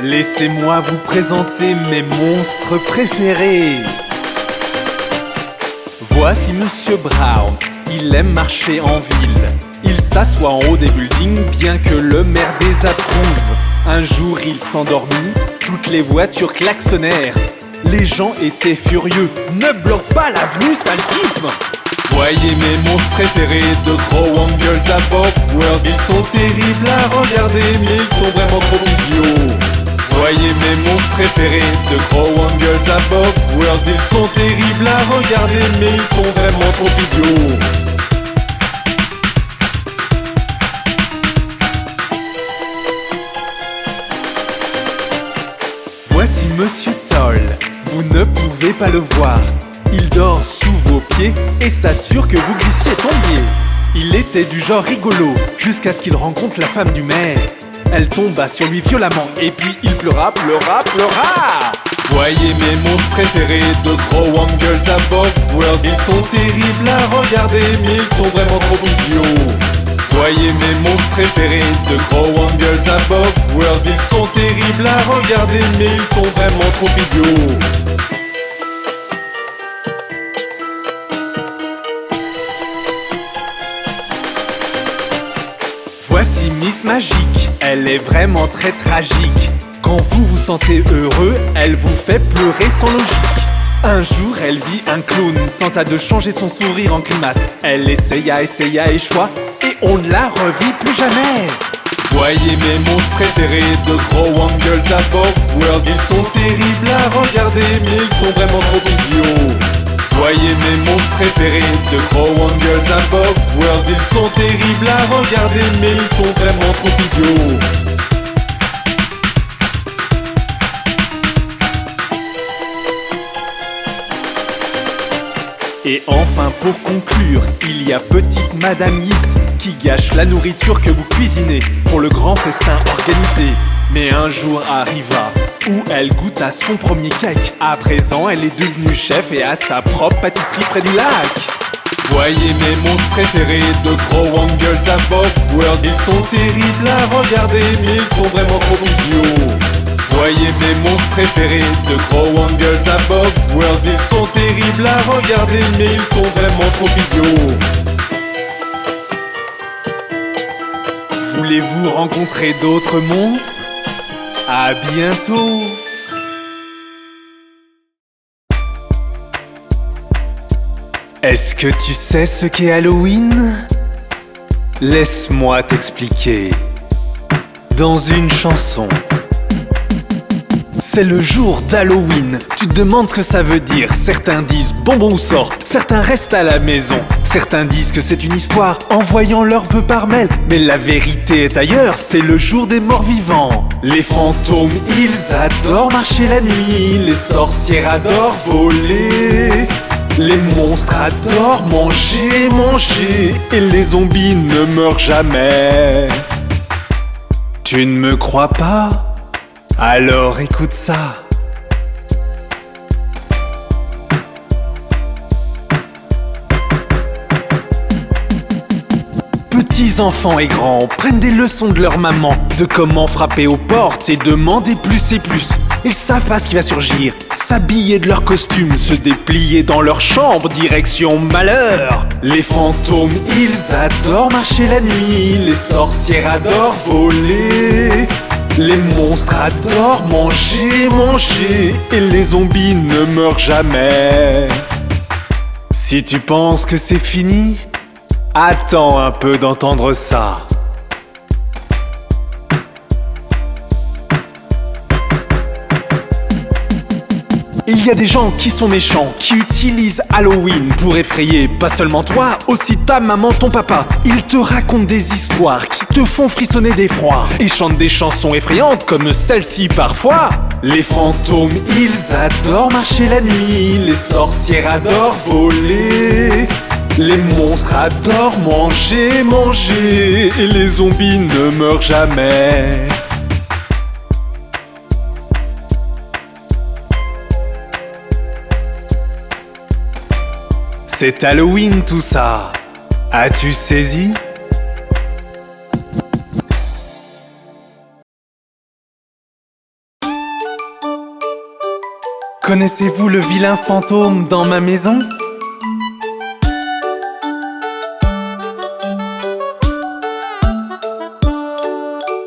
Laissez-moi vous présenter mes monstres préférés. Voici Monsieur Brown, il aime marcher en ville. Il s'assoit en haut des buildings bien que le maire désapprouve. Un jour il s'endormit, toutes les voitures klaxonnèrent. Les gens étaient furieux, ne bloque pas l'avenue, sale type. Voyez mes monstres préférés, de gros Wangles à Bob World. Ils sont terribles à regarder, mais ils sont vraiment trop idiots. Voyez mes monstres préférés, de gros Wangles à Bob World. Ils sont terribles à regarder, mais ils sont vraiment trop idiots. Voici Monsieur Toll, vous ne pouvez pas le voir. Il dort sous vos pieds et s'assure que vous glissiez tombiez. Il était du genre rigolo, jusqu'à ce qu'il rencontre la femme du maire. Elle tomba sur lui violemment et puis il pleura. Voyez mes monstres préférés, de gros Wangles à Bob World. Ils sont terribles à regarder, mais ils sont vraiment trop idiots. Voyez mes monstres préférés, de gros Wangles à Bob World. Ils sont terribles à regarder, mais ils sont vraiment trop idiots. Voici Miss Magique, elle est vraiment très tragique. Quand vous vous sentez heureux, elle vous fait pleurer sans logique. Un jour, elle vit un clown, tenta de changer son sourire en grimace. Elle essaya, échoua, et on ne la revit plus jamais. Voyez mes monstres préférés, de gros Wangles à Bob World. Ils sont terribles à regarder, mais ils sont vraiment trop idiots. Voyez mes monstres préférés, de gros Wangles à Bob World. Ils sont terribles à regarder, mais ils sont vraiment trop idiots. Et enfin pour conclure, il y a petite Madame Yeast qui gâche la nourriture que vous cuisinez pour le grand festin organisé. Mais un jour arriva où elle goûta son premier cake. À présent elle est devenue chef et a sa propre pâtisserie près du lac. Voyez mes monstres préférés, de gros Wangles à Bob World. Ils sont terribles à regarder, mais ils sont vraiment trop idiots. Voyez mes monstres préférés, de gros Wangles à Bob World. Ils sont terribles à regarder, mais ils sont vraiment trop idiots. Voulez-vous rencontrer d'autres monstres? À bientôt! Est-ce que tu sais ce qu'est Halloween? Laisse-moi t'expliquer. Dans une chanson. C'est le jour d'Halloween, tu te demandes ce que ça veut dire. Certains disent bonbon ou sort, certains restent à la maison. Certains disent que c'est une histoire envoyant leurs vœux par mail. Mais la vérité est ailleurs, c'est le jour des morts vivants. Les fantômes, ils adorent marcher la nuit. Les sorcières adorent voler. Les monstres adorent manger. Et les zombies ne meurent jamais. Tu ne me crois pas? Alors écoute ça. Petits enfants et grands prennent des leçons de leur maman, de comment frapper aux portes et demander plus et plus. Ils savent pas ce qui va surgir, s'habiller de leur costume, se déplier dans leur chambre, direction malheur. Les fantômes, ils adorent marcher la nuit, les sorcières adorent voler. Les monstres adorent manger. Et les zombies ne meurent jamais. Si tu penses que c'est fini, attends un peu d'entendre ça. Il y a des gens qui sont méchants, qui utilisent Halloween pour effrayer pas seulement toi, aussi ta maman, ton papa. Ils te racontent des histoires qui te font frissonner d'effroi et chantent des chansons effrayantes comme celle-ci parfois. Les fantômes, ils adorent marcher la nuit, les sorcières adorent voler. Les monstres adorent manger et les zombies ne meurent jamais. C'est Halloween tout ça. As-tu saisi? Connaissez-vous le vilain fantôme dans ma maison?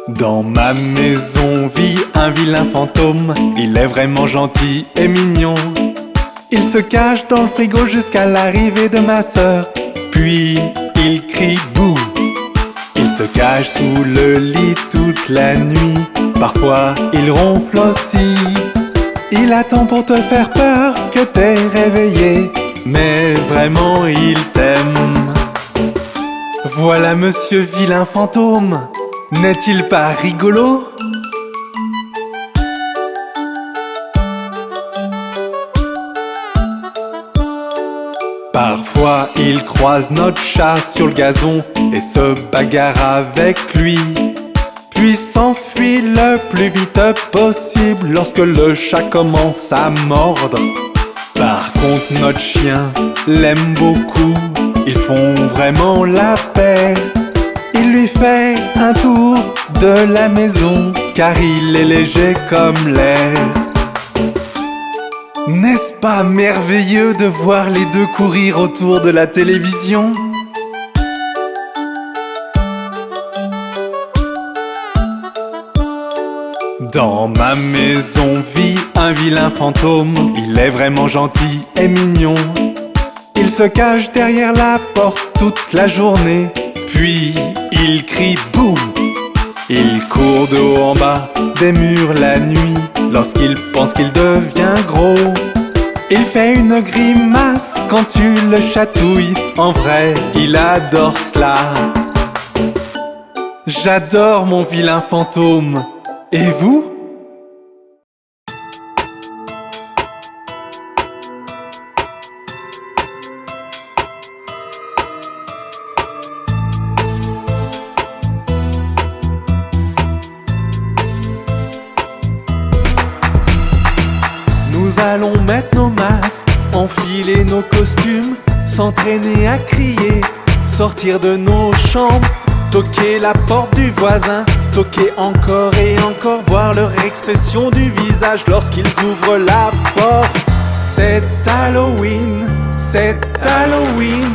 Dans ma maison vit un vilain fantôme. Il est vraiment gentil et mignon. Il se cache dans le frigo jusqu'à l'arrivée de ma sœur. Puis il crie bouh. Il se cache sous le lit toute la nuit. Parfois il ronfle aussi. Il attend pour te faire peur que t'es réveillé. Mais vraiment il t'aime. Voilà monsieur vilain fantôme. N'est-il pas rigolo? Parfois il croise notre chat sur le gazon et se bagarre avec lui. Puis s'enfuit le plus vite possible lorsque le chat commence à mordre. Par contre notre chien l'aime beaucoup. Ils font vraiment la paix. Il lui fait un tour de la maison car il est léger comme l'air. N'est-ce pas merveilleux de voir les deux courir autour de la télévision? Dans ma maison vit un vilain fantôme. Il est vraiment gentil et mignon. Il se cache derrière la porte toute la journée. Puis il crie boum. Il court de haut en bas des murs la nuit lorsqu'il pense qu'il devient gros. Il fait une grimace quand tu le chatouilles. En vrai, il adore cela. J'adore mon vilain fantôme. Et vous ? Nous allons mettre nos masques, enfiler nos costumes, s'entraîner à crier, sortir de nos chambres, toquer la porte du voisin, toquer encore et encore, voir leur expression du visage lorsqu'ils ouvrent la porte. C'est Halloween, c'est Halloween.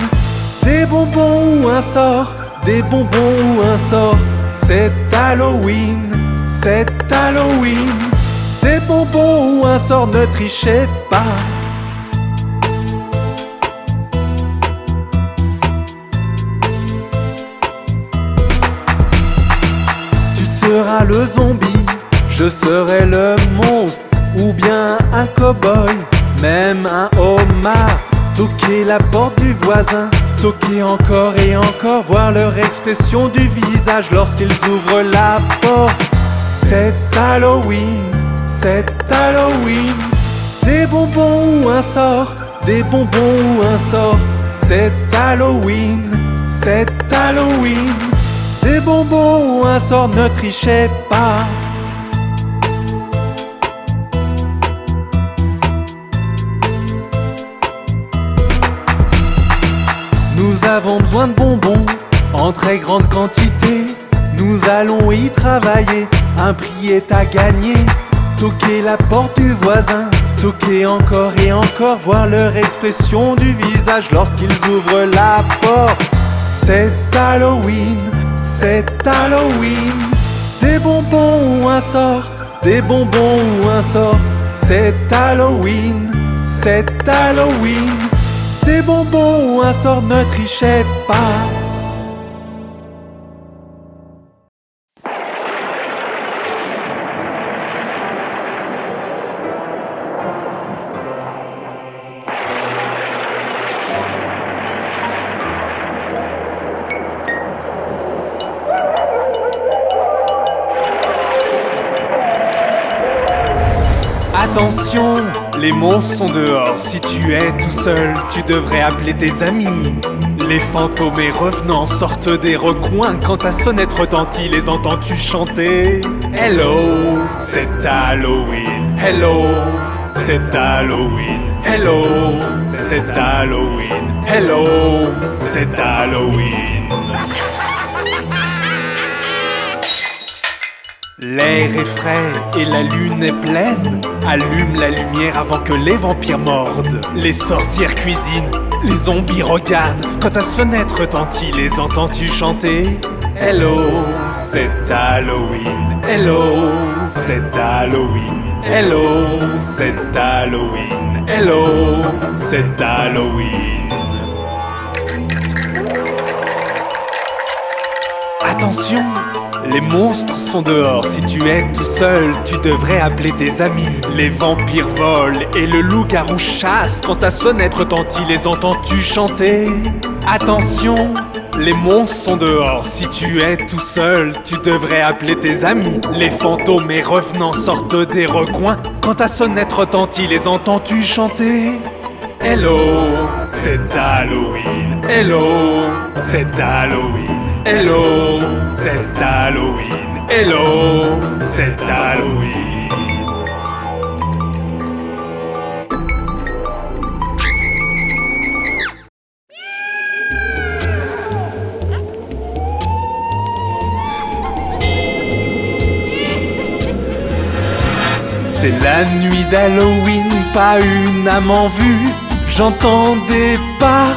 Des bonbons ou un sort, des bonbons ou un sort. C'est Halloween, c'est Halloween. Des bonbons ou un sort, ne trichez pas. Tu seras le zombie, je serai le monstre, ou bien un cow-boy, même un homard. Toquer la porte du voisin, toquer encore et encore, voir leur expression du visage lorsqu'ils ouvrent la porte. C'est Halloween, c'est Halloween. Des bonbons ou un sort, des bonbons ou un sort. C'est Halloween, c'est Halloween. Des bonbons ou un sort, ne trichez pas. Nous avons besoin de bonbons en très grande quantité. Nous allons y travailler, un prix est à gagner. Toquer la porte du voisin, toquer encore et encore, voir leur expression du visage lorsqu'ils ouvrent la porte. C'est Halloween, c'est Halloween. Des bonbons ou un sort, des bonbons ou un sort. C'est Halloween, c'est Halloween. Des bonbons ou un sort, ne trichez pas. Attention, les monstres sont dehors. Si tu es tout seul, tu devrais appeler tes amis. Les fantômes et revenants sortent des recoins. Quand ta sonnette retentit, les entends-tu chanter? Hello, c'est Halloween. Hello, c'est Halloween. Hello, c'est Halloween. Hello, c'est Halloween. L'air est frais et la lune est pleine. Allume la lumière avant que les vampires mordent. Les sorcières cuisinent, les zombies regardent. Quand ta fenêtre retentit, les entends-tu chanter? Hello, c'est Halloween. Hello, c'est Halloween. Hello, c'est Halloween. Hello, c'est Halloween. Attention, les monstres sont dehors. Si tu es tout seul, tu devrais appeler tes amis. Les vampires volent et le loup-garou chasse. Quand ta sonnette retentit, les entends-tu chanter? Attention, les monstres sont dehors. Si tu es tout seul, tu devrais appeler tes amis. Les fantômes et revenants sortent des recoins. Quand ta sonnette retentit, les entends-tu chanter? Hello, c'est Halloween. Hello, c'est Halloween. Hello, c'est Halloween. Hello, c'est Halloween. C'est la nuit d'Halloween, pas une âme en vue. J'entends des pas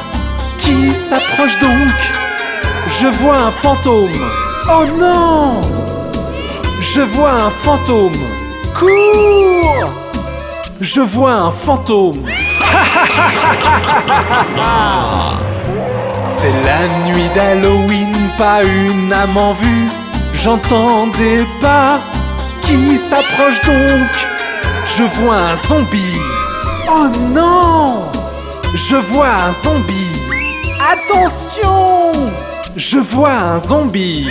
qui s'approchent donc. Je vois un fantôme. Oh non! Je vois un fantôme. Cours! Je vois un fantôme. C'est la nuit d'Halloween, pas une âme en vue. J'entends des pas qui s'approchent donc. Je vois un zombie. Oh non! Je vois un zombie. Attention! Je vois un zombie.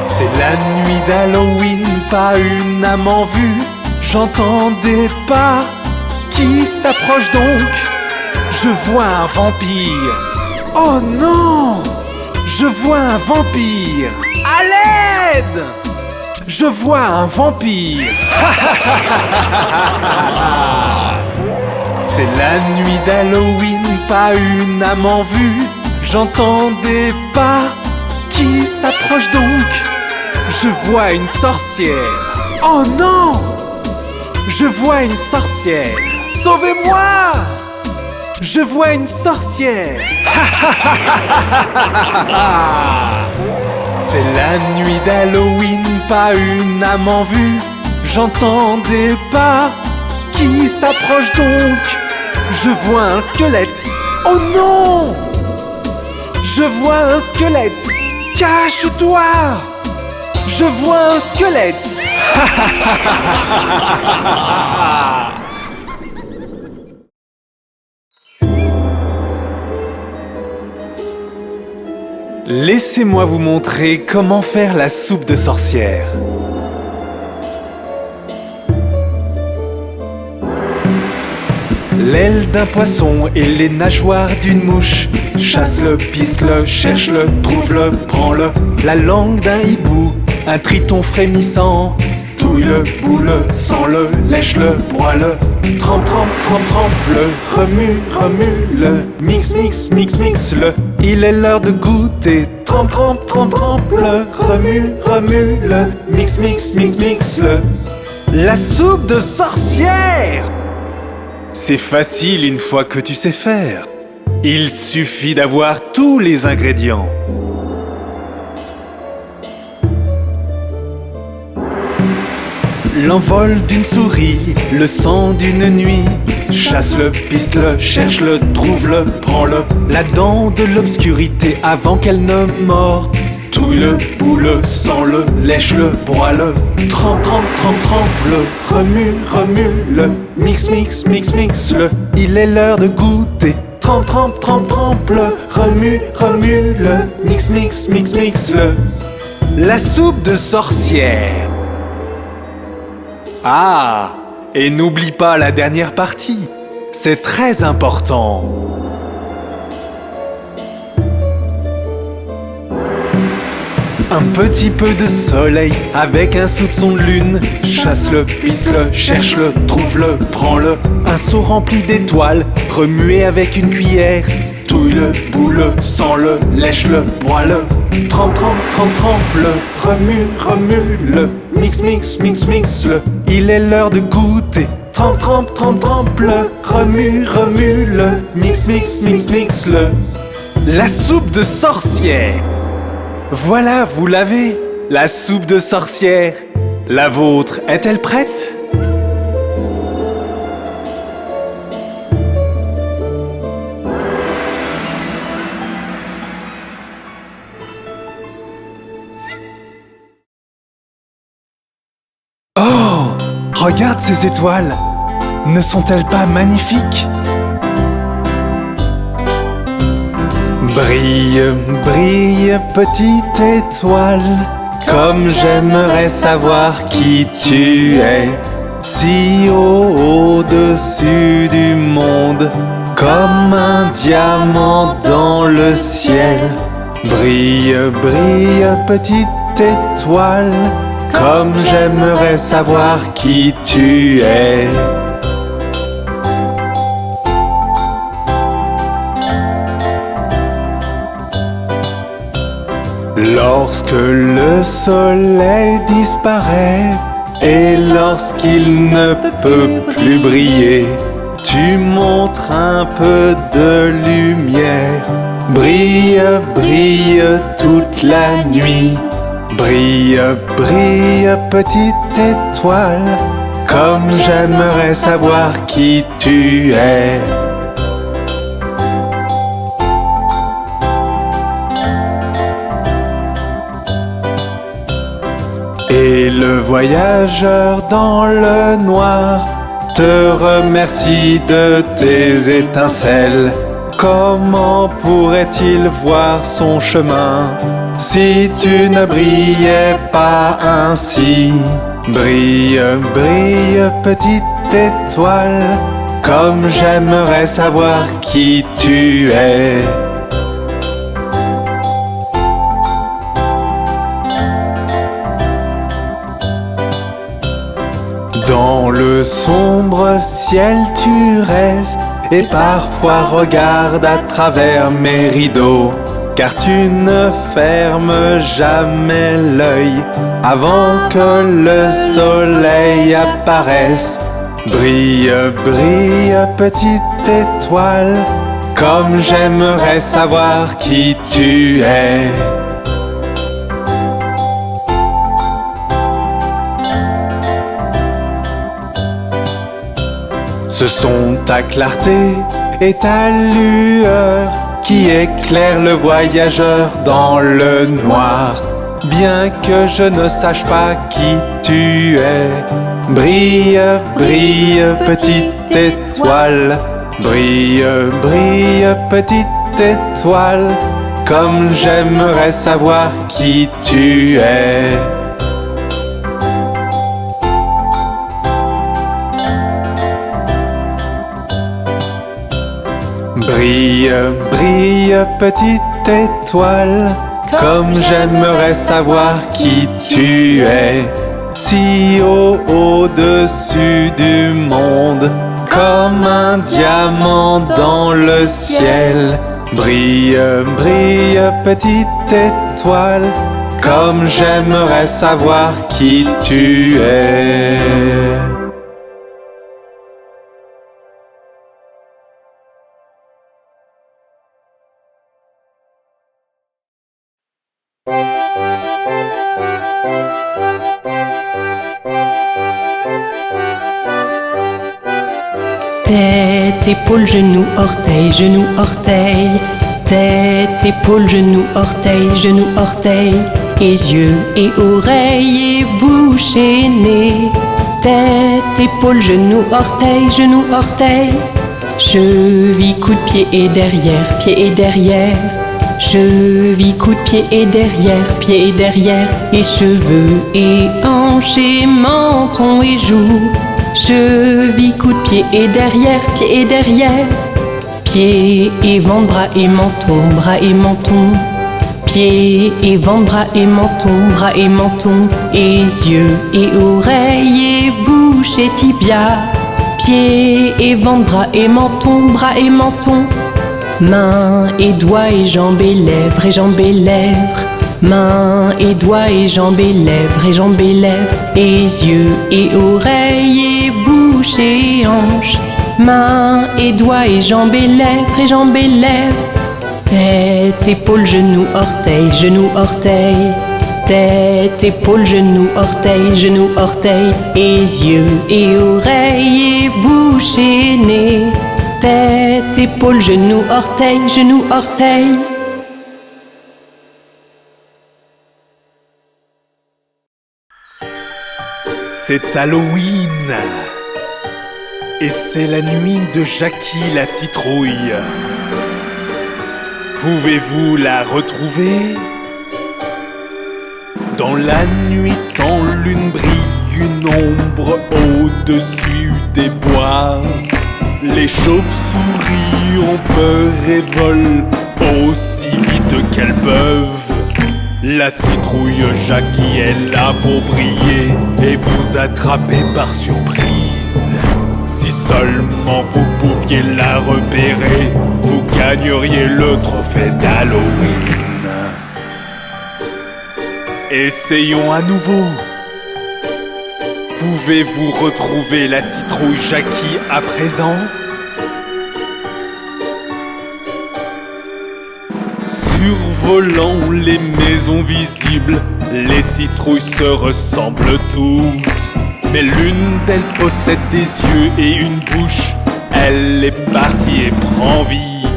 C'est la nuit d'Halloween, pas une âme en vue. J'entends des pas qui s'approchent donc. Je vois un vampire. Oh non! Je vois un vampire. À l'aide! Je vois un vampire. C'est la nuit d'Halloween, pas une âme en vue. J'entends des pas qui s'approchent donc. Je vois une sorcière. Oh non! Je vois une sorcière. Sauvez-moi! Je vois une sorcière. C'est la nuit d'Halloween, pas une âme en vue. J'entends des pas qui s'approchent donc. Je vois un squelette. Oh non! Je vois un squelette. Cache-toi! Je vois un squelette. Laissez-moi vous montrer comment faire la soupe de sorcière. L'aile d'un poisson et les nageoires d'une mouche. Chasse-le, piste-le, cherche-le, trouve-le, prends-le. La langue d'un hibou, un triton frémissant. Touille-le, boule-le, sens-le, lèche-le, broie-le. Trempe, trempe, trempe, trempe-le, remue, remue-le. Mix, mix, mix, mix-le. Il est l'heure de goûter. Trempe, trempe, trempe, trempe-le, remue, remue-le. Mix, mix, mix, mix-le. La soupe de sorcière! C'est facile une fois que tu sais faire. Il suffit d'avoir tous les ingrédients. L'envol d'une souris, le sang d'une nuit. Chasse-le, piste-le, cherche-le, trouve-le, prends-le. La dent de l'obscurité avant qu'elle ne mord. Touille-le, boule-le, sens-le, lèche-le, broie-le. Trempe, trempe, trempe, trempe-le, remue, remue-le. Mix, mix, mix, mix-le. Il est l'heure de goûter. Trempe, trempe, trempe, trempe-le, remue, remue-le. Mix, mix, mix, mix-le. La soupe de sorcière. Ah, et n'oublie pas la dernière partie. C'est très important. Un petit peu de soleil avec un soupçon de lune. Chasse-le, piste-le, cherche-le, trouve-le, prends-le. Un seau rempli d'étoiles, remué avec une cuillère. touille-le, boule-le, sens-le, lèche-le, broie-le. Trempe, trempe, trempe, trempe-le, remue, remue-le. Mix, mix, mix, mix-le, il est l'heure de goûter. Trempe, trempe, trempe, trempe-le, remue, remue-le. Mix, mix, mix, mix-le. La soupe de sorcière. Voilà, vous l'avez, la soupe de sorcière. La vôtre est-elle prête ? Oh, regarde ces étoiles. Ne sont-elles pas magnifiques ? Brille, brille, petite étoile, comme j'aimerais savoir qui tu es. Si haut au-dessus du monde, comme un diamant dans le ciel. Brille, brille, petite étoile, comme j'aimerais savoir qui tu es. Lorsque le soleil disparaît et lorsqu'il ne peut plus briller, tu montres un peu de lumière. Brille, brille toute la nuit. Brille, brille petite étoile, comme j'aimerais savoir qui tu es. Et le voyageur dans le noir te remercie de tes étincelles. Comment pourrait-il voir son chemin si tu ne brillais pas ainsi? Brille, brille, petite étoile, comme j'aimerais savoir qui tu es. Dans le sombre ciel tu restes et parfois regarde à travers mes rideaux, car tu ne fermes jamais l'œil avant que le soleil apparaisse. Brille, brille, petite étoile, comme j'aimerais savoir qui tu es. Ce sont ta clarté et ta lueur qui éclairent le voyageur dans le noir. Bien que je ne sache pas qui tu es, brille, brille, petite étoile. Brille, brille, petite étoile, comme j'aimerais savoir qui tu es. Brille, brille, petite étoile, comme j'aimerais savoir qui tu es. Si haut au-dessus du monde, comme un diamant dans le ciel. Brille, brille, petite étoile, comme j'aimerais savoir qui tu es. Tête, épaule, genou, orteil, genou, orteil. Tête, épaule, genou, orteil, genou, orteil. Et yeux et oreilles et bouche et nez. Tête, épaule, genou, orteil, genou, orteil. Cheville, coup de pied et derrière, pied et derrière. Cheville, coup de pied et derrière, pied et derrière. Et cheveux et hanches et menton et joues. Cheville, coup de pied et derrière, pied et derrière. Pied et ventre, bras et menton, bras et menton. Pied et ventre, bras et menton, bras et menton. Et yeux et oreilles et bouche et tibia. Pied et ventre, bras et menton, bras et menton. Mains et doigts et jambes et lèvres et jambes et lèvres. Mains et doigts et jambes et lèvres et jambes et lèvres. Et yeux et oreilles et bouche et hanches. Mains et doigts et jambes et lèvres et jambes et lèvres. Tête, épaule, genou, orteil, genou, orteil. Tête, épaule, genou, orteil, genou, orteil. Et yeux et oreilles et bouche et nez. Tête, épaule, genou, orteil, genou, orteil. C'est Halloween et c'est la nuit de Jackie la citrouille. Pouvez-vous la retrouver? Dans la nuit sans lune brille une ombre au-dessus des bois. Les chauves-souris ont peur et volent aussi vite qu'elles peuvent. La citrouille Jackie est là pour briller et vous attraper par surprise. Si seulement vous pouviez la repérer, vous gagneriez le trophée d'Halloween. Essayons à nouveau. Pouvez-vous retrouver la citrouille Jackie à présent? Survolant les maisons visibles, les citrouilles se ressemblent toutes. Mais l'une d'elles possède des yeux et une bouche. Elle est partie et prend vie.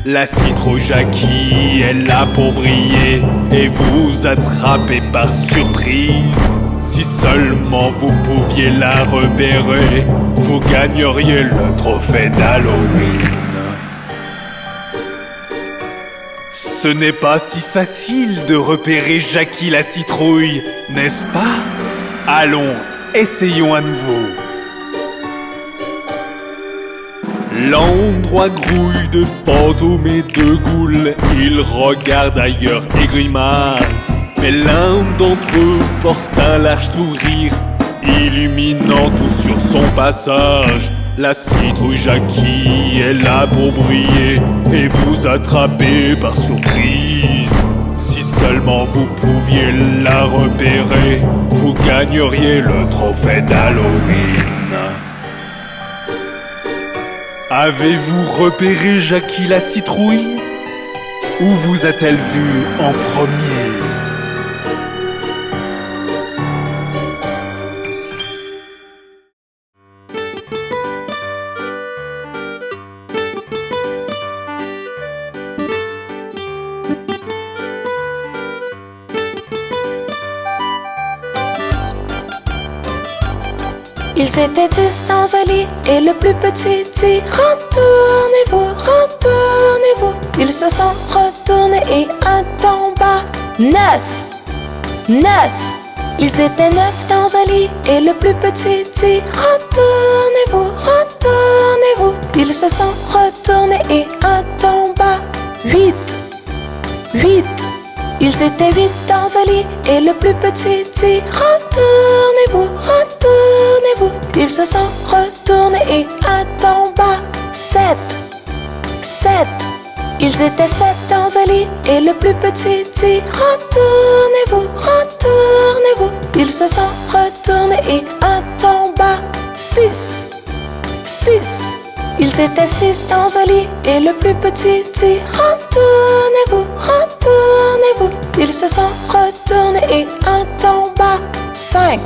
La citrouille Jackie est là pour briller et vous attraper par surprise. Si seulement vous pouviez la repérer, vous gagneriez le trophée d'Halloween. Ce n'est pas si facile de repérer Jackie la citrouille, n'est-ce pas? Allons, essayons à nouveau. L'endroit grouille de fantômes et de ghouls. Ils regardent ailleurs et grimacent. Mais l'un d'entre eux porte un large sourire, illuminant tout sur son passage. La citrouille Jackie est là pour briller et vous attraper par surprise. Si seulement vous pouviez la repérer, vous gagneriez le trophée d'Halloween. Avez-vous repéré Jackie la citrouille? Où vous a-t-elle vu en premier? Ils étaient 10 dans un lit et le plus petit dit: retournez-vous, retournez-vous. Ils se sont retournés et un tomba. 9. Ils étaient 9 dans un lit et le plus petit dit: retournez-vous, retournez-vous. Ils se sont retournés et un tomba. 8. Ils étaient 8 dans un lit et le plus petit dit: retournez-vous, retournez-vous. Ils se sont retournés et un tomba. 7. Ils étaient 7 dans un lit et le plus petit dit: retournez-vous, retournez-vous. Ils se sont retournés et un tomba. 6. Ils étaient 6 dans un lit et le plus petit dit: retournez-vous, retournez-vous. Ils se sont retournés et un tomba. 5.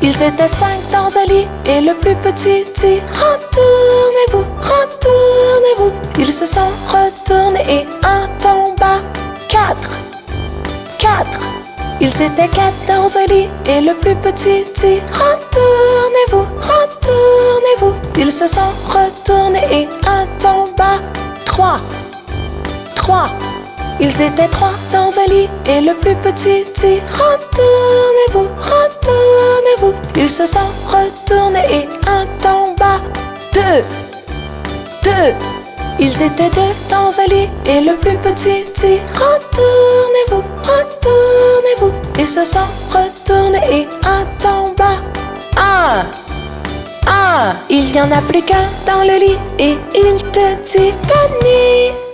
Ils étaient 5 dans un lit et le plus petit dit: retournez-vous, retournez-vous. Ils se sont retournés et un tomba. 4. Ils étaient 4 dans un lit et le plus petit dit: retournez-vous, retournez-vous. Ils se sont retournés et un tomba. 3. Ils étaient 3 dans un lit et le plus petit dit: retournez-vous, retournez-vous. Ils se sont retournés et un tomba. 2. Ils étaient 2 dans un lit et le plus petit dit: retournez-vous, retournez-vous. Ils se sont retournés et un tomba. 1. Il n'y en a plus qu'un dans le lit et il te dit bonne nuit.